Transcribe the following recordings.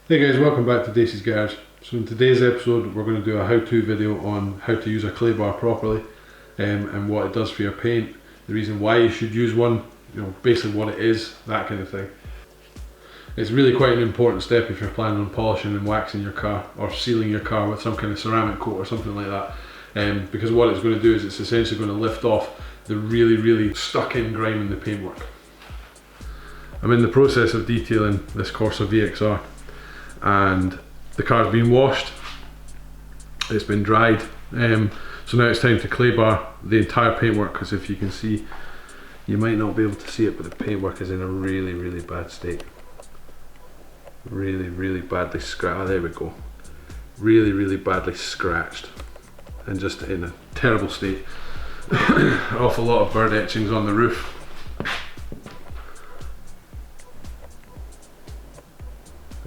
Hey guys, welcome back to Dacey's Garage. So in today's episode we're going to do a how-to video on how to use a clay bar properly and what it does for your paint, the reason why you should use one, basically what it is, that kind of thing. It's really quite an important step if you're planning on polishing and waxing your car or sealing your car with some kind of ceramic coat or something like that, because what it's going to do is it's essentially going to lift off the really stuck in grime in the paintwork. I'm in the process of detailing this Corsa VXR. And the car's been washed, it's been dried, so now it's time to clay bar the entire paintwork, because if you can see, you might not be able to see it, but the paintwork is in a really bad state. Really badly scratched. Oh, there we go. Really badly scratched and just in a terrible state. Awful lot of bird etchings on the roof.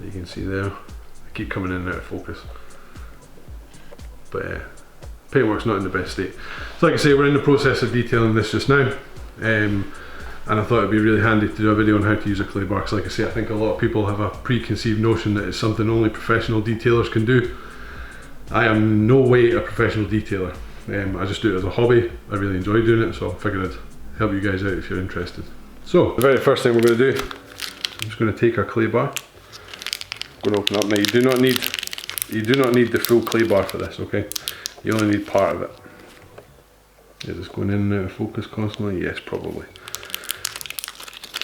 You can see there, I keep coming in and out of focus, but paintwork's not in the best state. So like I say, we're in the process of detailing this just now, and I thought it'd be really handy to do a video on how to use a clay bar, because like I say, I think a lot of people have a preconceived notion that it's something only professional detailers can do. I am no way a professional detailer. I just do it as a hobby. I really enjoy doing it, so I figured I'd help you guys out if you're interested. So the very first thing we're going to do, I'm just going to take our clay bar. Going to open up now. You do not need the full clay bar for this, okay? You only need part of it. Is this going in and out of focus constantly? Yes, probably.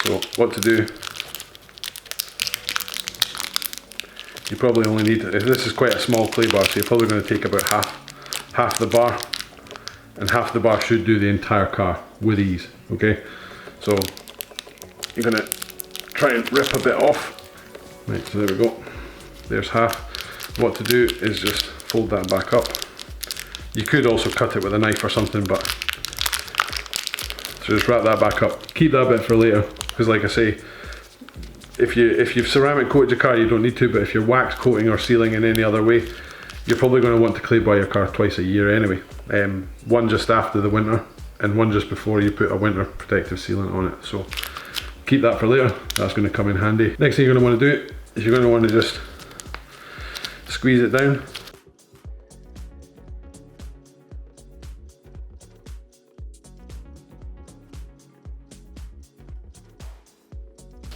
So what to do? You probably only need, if this is quite a small clay bar, so you're probably going to take about half the bar, and half the bar should do the entire car with ease, okay? So you're going to try and rip a bit off. Right, so there we go. There's half. What to do is just fold that back up. You could also cut it with a knife or something, but so just wrap that back up. Keep that bit for later, because like I say, if you've ceramic coated your car, you don't need to, but if you're wax coating or sealing in any other way, you're probably going to want to clay bar your car twice a year anyway. One just after the winter, and one just before you put a winter protective sealant on it. So keep that for later. That's going to come in handy. Next thing you're going to want to do is you're going to want to just squeeze it down.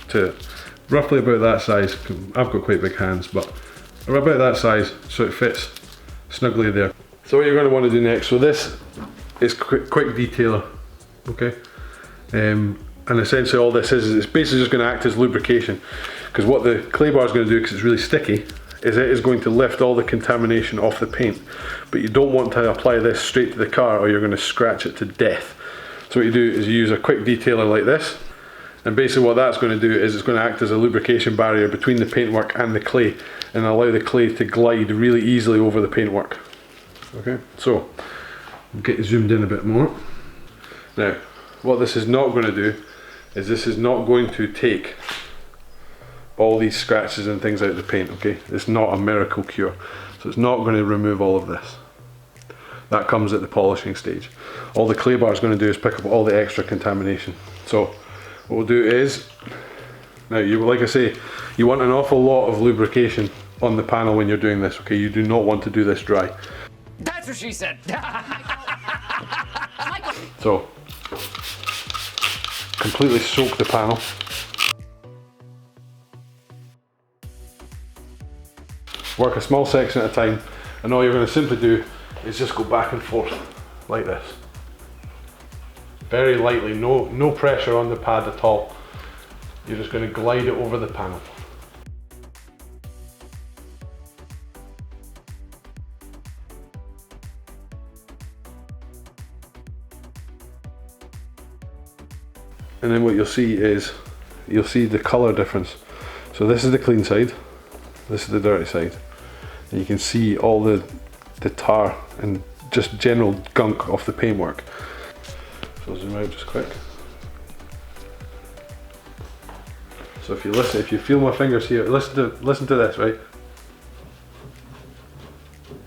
To roughly about that size. I've got quite big hands, but about that size, so it fits snugly there. So what you're going to want to do next, so this is quick detailer, okay? And essentially all this is it's basically just going to act as lubrication, because what the clay bar is going to do, because it's really sticky, is it is going to lift all the contamination off the paint. But you don't want to apply this straight to the car, or you're going to scratch it to death. So what you do is you use a quick detailer like this, and basically what that's going to do is it's going to act as a lubrication barrier between the paintwork and the clay, and allow the clay to glide really easily over the paintwork. Okay, so I'll get you zoomed in a bit more. Now, what this is not going to do is this is not going to take all these scratches and things out of the paint, okay? It's not a miracle cure. So it's not going to remove all of this. That comes at the polishing stage. All the clay bar is going to do is pick up all the extra contamination. So what we'll do is, now like I say, you want an awful lot of lubrication on the panel when you're doing this, okay? You do not want to do this dry. That's what she said. So completely soak the panel. Work a small section at a time, and all you're going to simply do is just go back and forth like this. Very lightly, no pressure on the pad at all. You're just going to glide it over the panel. And then what you'll see is, you'll see the colour difference. So this is the clean side, this is the dirty side. And you can see all the tar and just general gunk off the paintwork. So I'll zoom out just quick. So if you feel my fingers here, listen to this, right?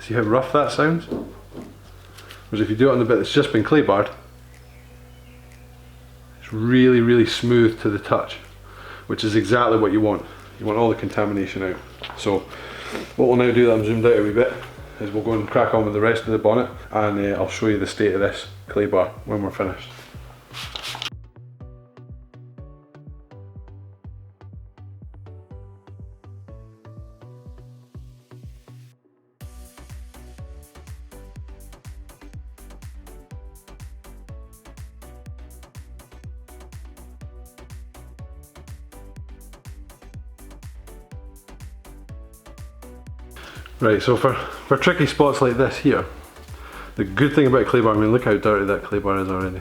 See how rough that sounds? Whereas if you do it on the bit that's just been clay barred, it's really smooth to the touch, which is exactly what you want. You want all the contamination out. So what we'll now do, that I'm zoomed out a wee bit, is we'll go and crack on with the rest of the bonnet, and I'll show you the state of this clay bar when we're finished. Right, so for tricky spots like this here, the good thing about clay bar, I mean look how dirty that clay bar is already.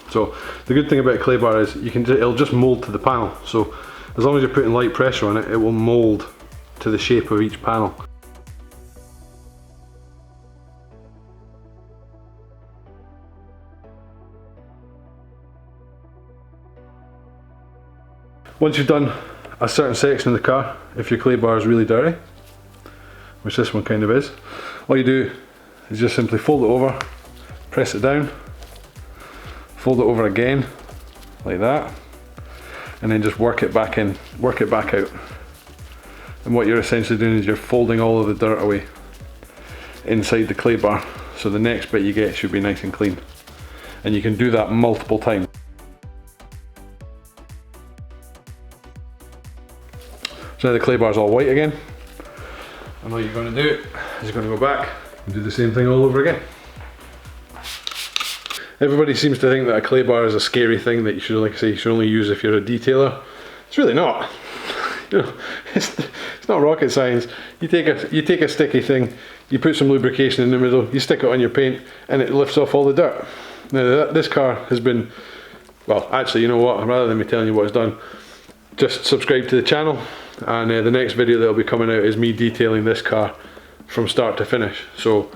So the good thing about clay bar is it'll just mould to the panel. So as long as you're putting light pressure on it, it will mould to the shape of each panel. Once you've done a certain section of the car, if your clay bar is really dirty, which this one kind of is, all you do is just simply fold it over, press it down, fold it over again, like that, and then just work it back in, work it back out. And what you're essentially doing is you're folding all of the dirt away inside the clay bar, so the next bit you get should be nice and clean. And you can do that multiple times. So now the clay bar is all white again, and all you're going to do is you're going to go back and do the same thing all over again. Everybody seems to think that a clay bar is a scary thing that you should, like I say, you should only use if you're a detailer. It's really not. You know, it's not rocket science. You take a sticky thing, you put some lubrication in the middle, you stick it on your paint, and it lifts off all the dirt. Now this car has been, well, actually, you know what? Rather than me telling you what it's done, just subscribe to the channel. And the next video that'll be coming out is me detailing this car from start to finish. So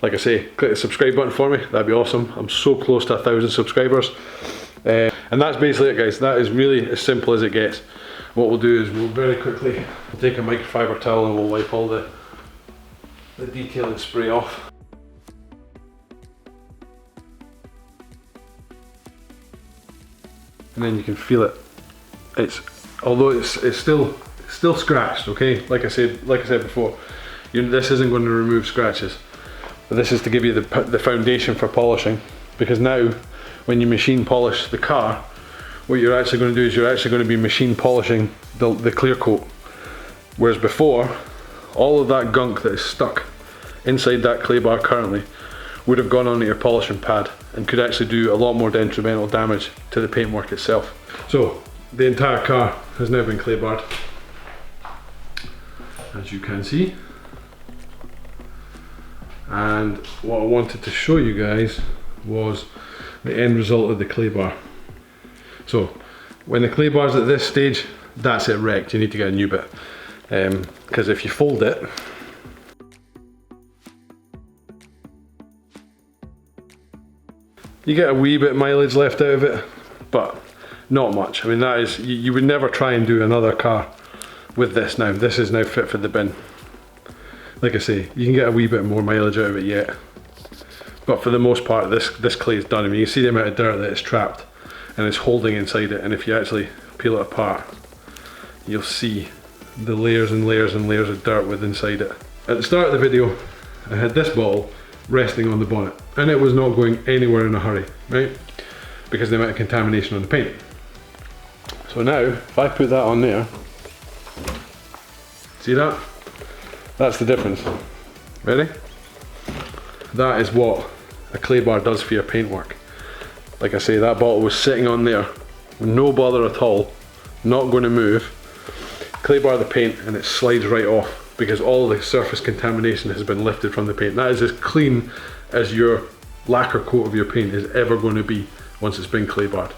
like I say, click the subscribe button for me, that'd be awesome. I'm so close to 1,000 subscribers. And that's basically it, guys. That is really as simple as it gets. What we'll do is we'll very quickly take a microfiber towel and we'll wipe all the detailing spray off. And then you can feel it. Although it's still scratched, okay? Like I said before, this isn't going to remove scratches, but this is to give you the foundation for polishing. Because now, when you machine polish the car, what you're actually going to do is you're actually going to be machine polishing the clear coat. Whereas before, all of that gunk that is stuck inside that clay bar currently would have gone onto your polishing pad and could actually do a lot more detrimental damage to the paintwork itself. So the entire car has now been clay barred, as you can see. And what I wanted to show you guys was the end result of the clay bar. So when the clay bar's at this stage, that's it wrecked. You need to get a new bit, because if you fold it, you get a wee bit mileage left out of it, but not much. I mean, that is, you would never try and do another car with this now. This is now fit for the bin. Like I say, you can get a wee bit more mileage out of it yet, but for the most part, this clay is done. I mean, you see the amount of dirt that it's trapped and it's holding inside it, and if you actually peel it apart, you'll see the layers and layers and layers of dirt with inside it. At the start of the video, I had this bottle resting on the bonnet, and it was not going anywhere in a hurry, right? Because of the amount of contamination on the paint. So now, if I put that on there, see that? That's the difference. Ready? That is what a clay bar does for your paintwork. Like I say, that bottle was sitting on there, no bother at all, not going to move. Clay bar the paint and it slides right off because all the surface contamination has been lifted from the paint. That is as clean as your lacquer coat of your paint is ever going to be once it's been clay barred.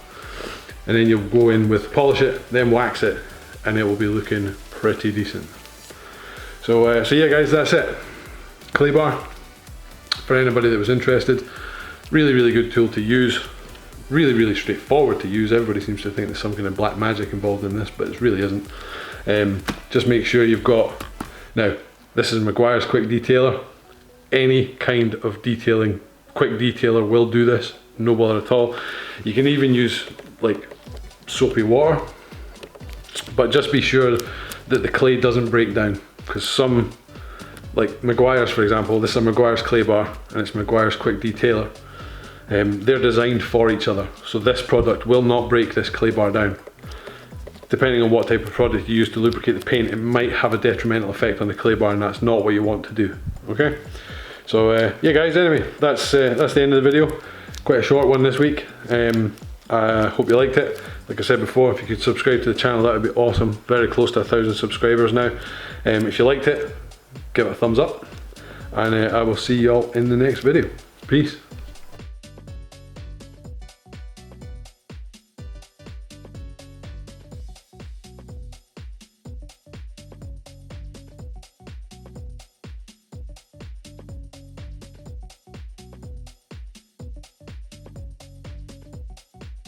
And then you'll go in with polish it, then wax it, and it will be looking pretty decent. So yeah guys, that's it. Clay bar, for anybody that was interested, really good tool to use. Really straightforward to use. Everybody seems to think there's some kind of black magic involved in this, but it really isn't. Just make sure you've got, now this is Maguire's Quick Detailer. Any kind of detailing, quick detailer will do this, no bother at all. You can even use like soapy water but just be sure that the clay doesn't break down, because some, like Maguire's for example, this is a Maguire's clay bar and it's Maguire's quick detailer. They're designed for each other, so this product will not break this clay bar down. Depending on what type of product you use to lubricate the paint, it might have a detrimental effect on the clay bar, and that's not what you want to do. Okay, so yeah guys, anyway, that's the end of the video. Quite a short one this week. I hope you liked it. Like I said before, if you could subscribe to the channel, that would be awesome. Very close to 1,000 subscribers now. If you liked it, give it a thumbs up, and I will see y'all in the next video. Peace.